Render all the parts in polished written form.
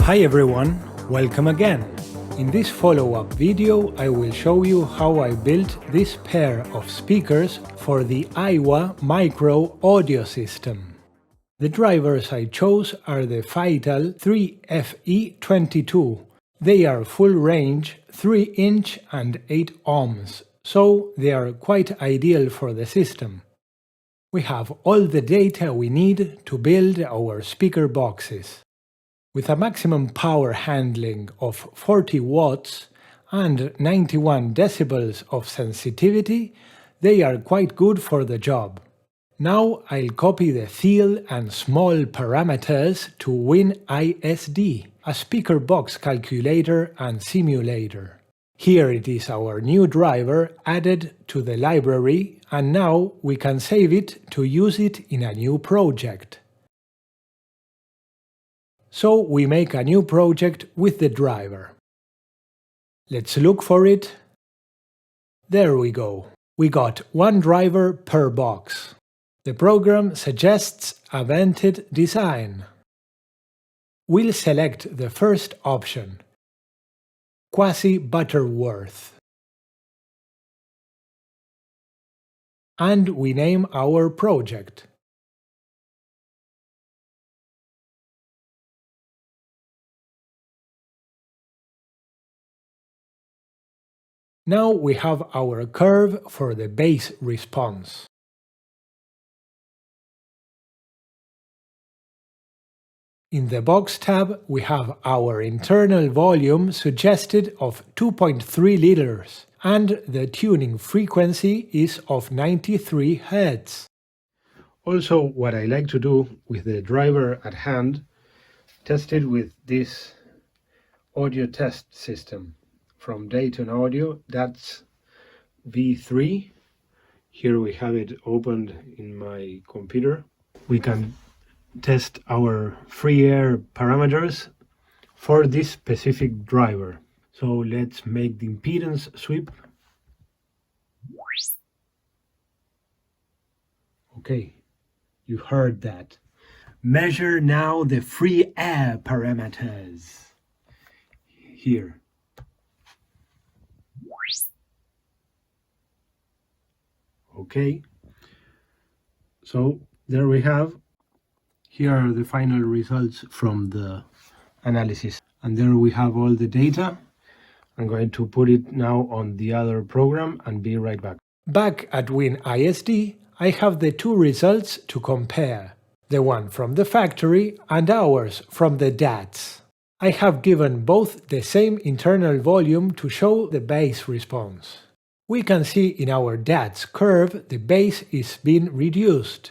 Hi everyone, welcome again. In this follow-up video I will show you how I built this pair of speakers for the Aiwa Micro audio system. The drivers I chose are the Vital 3FE22. They are full range, 3-inch and 8 ohms, so they are quite ideal for the system. We have all the data we need to build our speaker boxes. With a maximum power handling of 40 watts and 91 decibels of sensitivity, they are quite good for the job. Now I'll copy the fill and small parameters to WinISD, a speaker box calculator and simulator. Here it is our new driver added to the library, and now we can save it to use it in a new project. So we make a new project with the driver. Let's look for it. There we go. We got one driver per box. The program suggests a vented design. We'll select the first option, Quasi Butterworth. And we name our project. Now we have our curve for the bass response. In the Box tab, we have our internal volume suggested of 2.3 liters, and the tuning frequency is of 93 Hz. Also, what I like to do with the driver at hand, test it with this audio test system from Dayton Audio. That's V3. Here we have it opened in my computer. We can test our free air parameters for this specific driver. So let's make the impedance sweep. Okay, you heard that. Measure now the free air parameters. Here. Okay, so there we have. Here are the final results from the analysis. And there we have all the data. I'm going to put it now on the other program and be right back. Back at WinISD, I have the two results to compare. The one from the factory and ours from the DATS. I have given both the same internal volume to show the bass response. We can see in our DATS curve the bass is being reduced.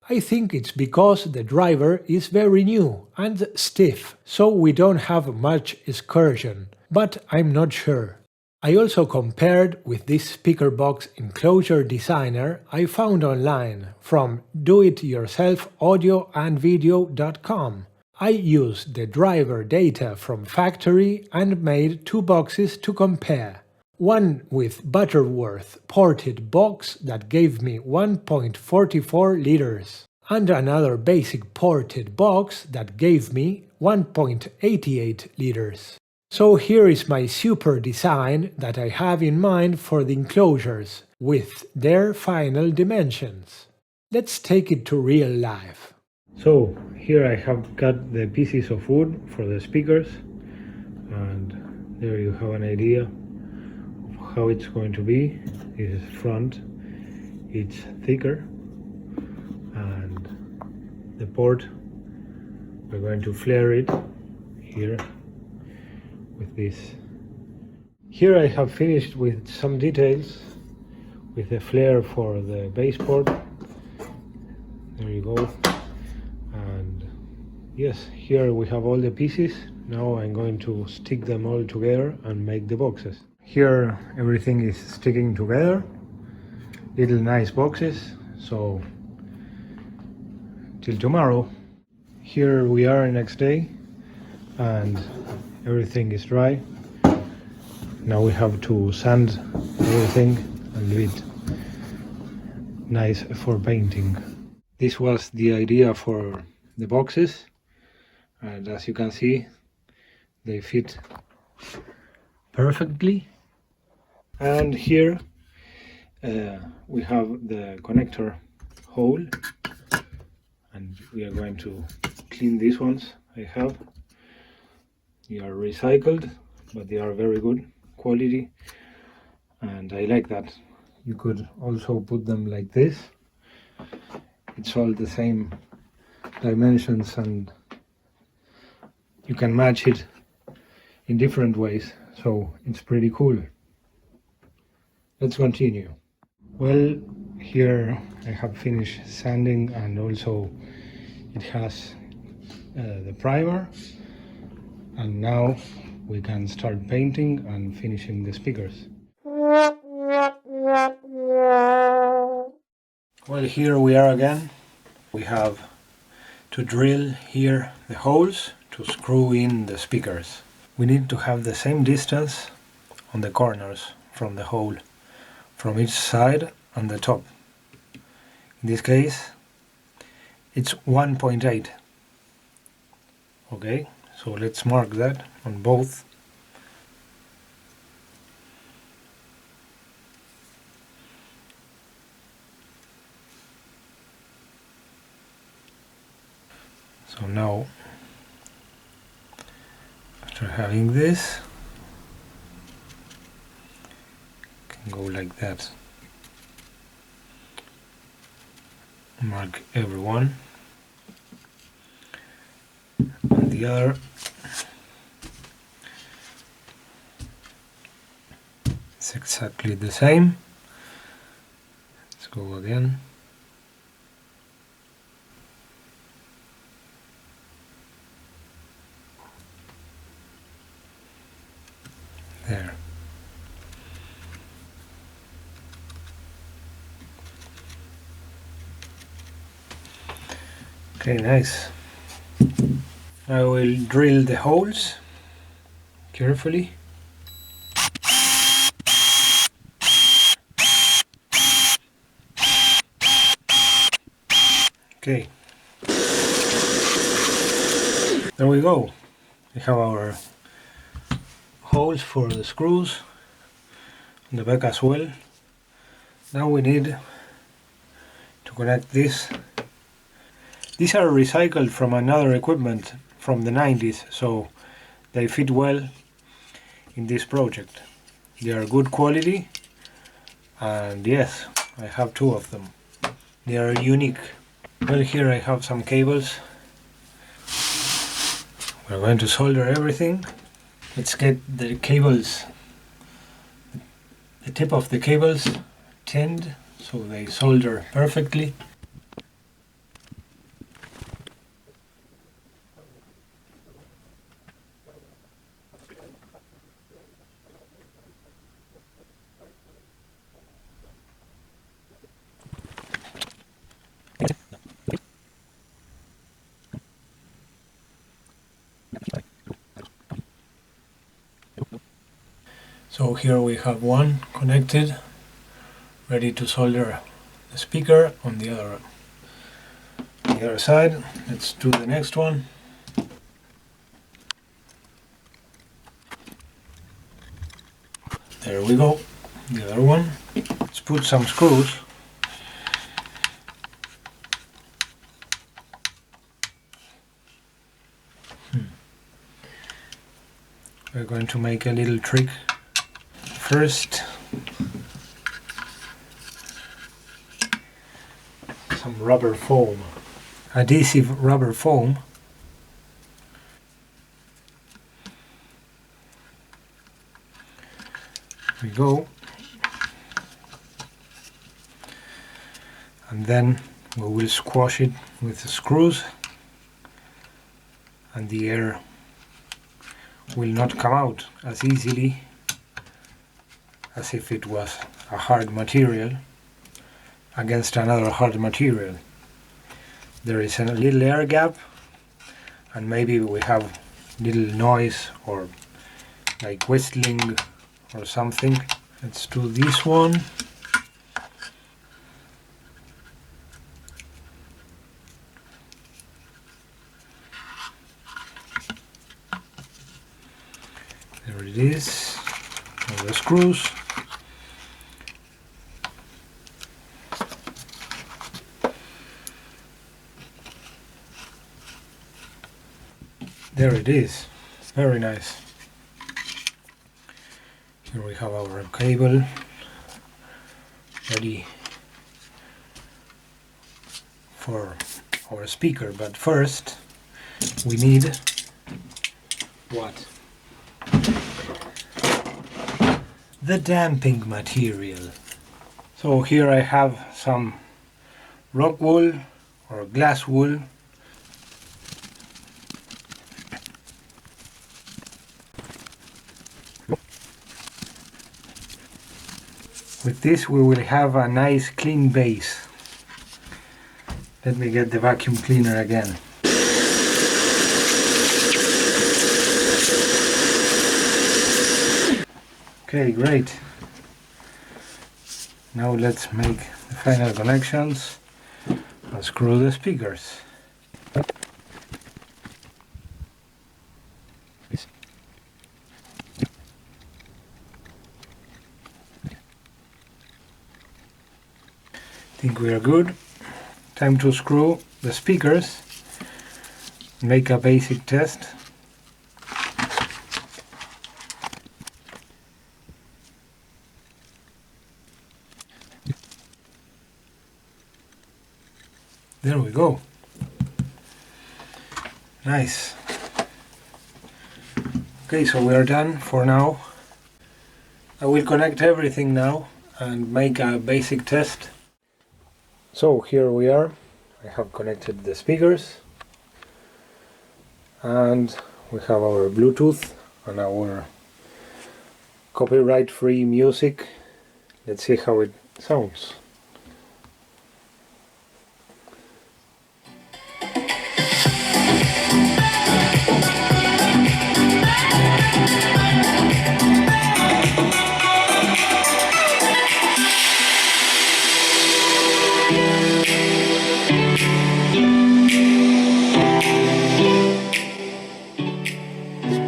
I think it's because the driver is very new and stiff, so we don't have much excursion, but I'm not sure. I also compared with this speaker box enclosure designer I found online from doityourselfaudioandvideo.com. I used the driver data from factory and made two boxes to compare. One with Butterworth ported box that gave me 1.44 liters, and another basic ported box that gave me 1.88 liters. So here is my super design that I have in mind for the enclosures, with their final dimensions. Let's take it to real life. So here I have cut the pieces of wood for the speakers, and there you have an idea how it's going to be. This is front, it's thicker, and the port, we're going to flare it here with this. Here I have finished with some details with the flare for the bass port. There you go. And yes, here we have all the pieces. Now I'm going to stick them all together and make the boxes. Here everything is sticking together, little nice boxes, so till tomorrow. Here we are next day and everything is dry. Now we have to sand everything and leave it nice for painting. This was the idea for the boxes, and as you can see They fit perfectly. And here we have the connector hole, and we are going to clean these ones. I have, they are recycled, but they are very good quality, and I like that. You could also put them like this. It's all the same dimensions, and you can match it in different ways, so it's pretty cool. Let's continue. Well, here I have finished sanding, and also it has the primer, and now we can start painting and finishing the speakers. Well, here we are again. We have to drill here the holes to screw in the speakers. We need to have the same distance on the corners from the hole, from each side and the top. In this case, it's 1.8. Okay, so let's mark that on both. So now, after having this, can go like that. Mark every one. And the other. It's exactly the same. Let's go again. There. Okay, nice. I will drill the holes carefully. Okay. There we go. We have our holes for the screws and the back as well. Now we need to connect this. These are recycled from another equipment from the 90s, so they fit well in this project. They are good quality, and yes, I have two of them. They are unique. Well, here I have some cables. We're going to solder everything. Let's get the cables, the tip of the cables tinned so they solder perfectly. So here we have one connected, ready to solder the speaker on the other side. Let's do the next one. There we go, the other one. Let's put some screws. We're going to make a little trick. First, some rubber foam, adhesive rubber foam. There we go. And then we will squash it with the screws, and the air will not come out as easily as if it was a hard material against another hard material. There is a little air gap, and maybe we have little noise or like whistling or something. Let's do this one. There it is, all the screws. There it is, very nice. Here we have our cable ready for our speaker, but first we need what? The damping material. So here I have some rock wool or glass wool. With this we will have a nice clean base. Let me get the vacuum cleaner again. Okay, great. Now let's make the final connections and screw the speakers. I think we are good. Time to screw the speakers, make a basic test. There we go. Nice. Okay, so we are done for now. I will connect everything now and make a basic test. So here we are. I have connected the speakers and we have our Bluetooth and our copyright-free music. Let's see how it sounds.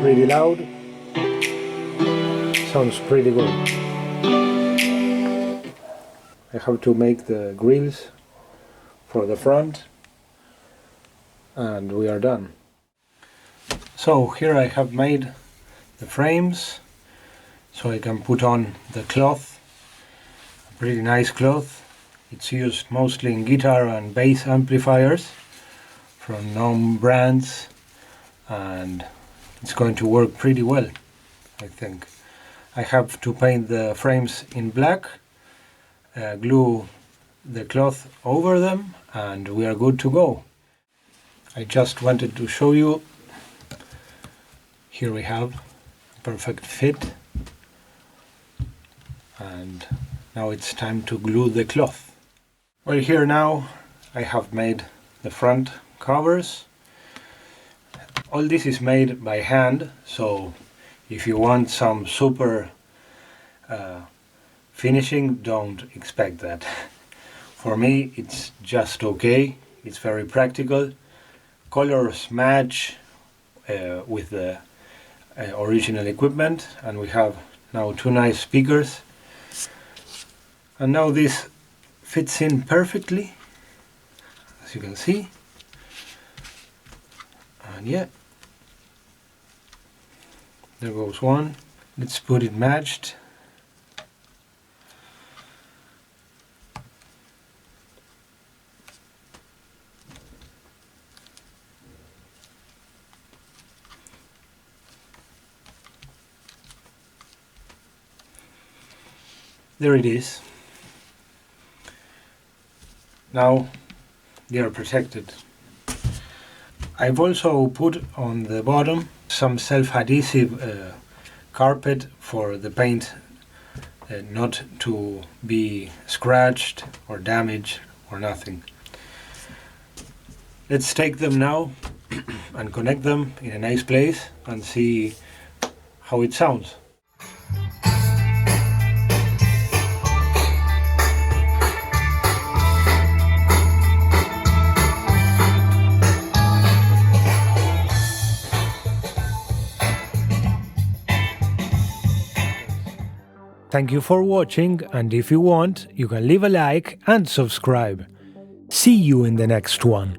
Pretty loud, sounds pretty good. I have to make the grills for the front and we are done. So here I have made the frames so I can put on the cloth, a pretty nice cloth. It's used mostly in guitar and bass amplifiers from known brands, and it's going to work pretty well, I think. I have to paint the frames in black, glue the cloth over them, and we are good to go. I just wanted to show you. Here we have a perfect fit, and now it's time to glue the cloth. Well, here now I have made the front covers. All this is made by hand, so if you want some super finishing, don't expect that. For me, it's just okay. It's very practical. Colors match with the original equipment, and we have now two nice speakers. And now this fits in perfectly, as you can see. And yeah, there goes one. Let's put it matched. There it is. Now they are protected. I've also put on the bottom some self-adhesive carpet for the paint not to be scratched or damaged or nothing. Let's take them now and connect them in a nice place and see how it sounds. Thank you for watching, and if you want, you can leave a like and subscribe. See you in the next one.